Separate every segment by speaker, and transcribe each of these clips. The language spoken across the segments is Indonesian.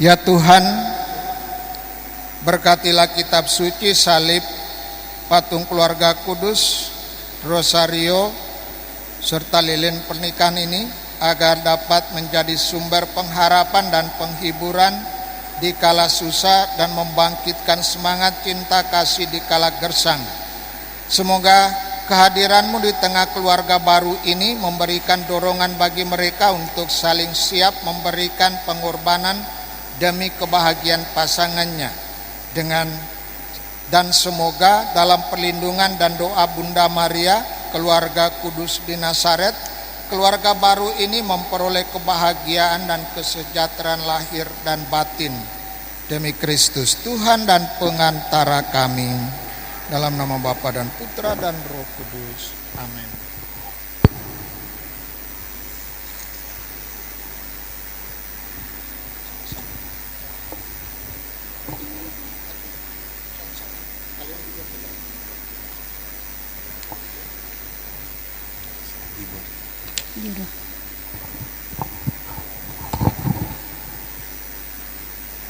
Speaker 1: Ya Tuhan, berkatilah kitab suci, salib, patung keluarga kudus, rosario, serta lilin pernikahan ini agar dapat menjadi sumber pengharapan dan penghiburan di kala susah dan membangkitkan semangat cinta kasih di kala gersang. Semoga kehadiran-Mu di tengah keluarga baru ini memberikan dorongan bagi mereka untuk saling siap memberikan pengorbanan demi kebahagiaan pasangannya dan semoga dalam perlindungan dan doa Bunda Maria, keluarga kudus di Nazaret, keluarga baru ini memperoleh kebahagiaan dan kesejahteraan lahir dan batin demi Kristus Tuhan dan pengantara kami. Dalam nama Bapa dan Putra dan Roh Kudus. Amin.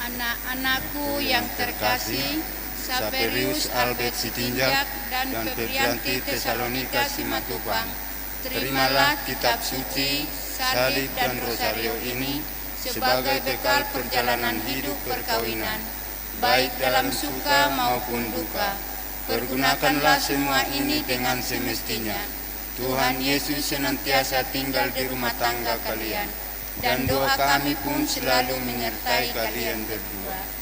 Speaker 2: Anak-anakku yang terkasih, Saperius Albert Sitinjak dan Febrianti Tesalonika Simatupang, terimalah kitab suci, salib dan rosario ini sebagai bekal perjalanan hidup perkawinan, baik dalam suka maupun duka. Pergunakanlah semua ini dengan semestinya. Tuhan Yesus senantiasa tinggal di rumah tangga kalian, dan doa kami pun selalu menyertai kalian berdua.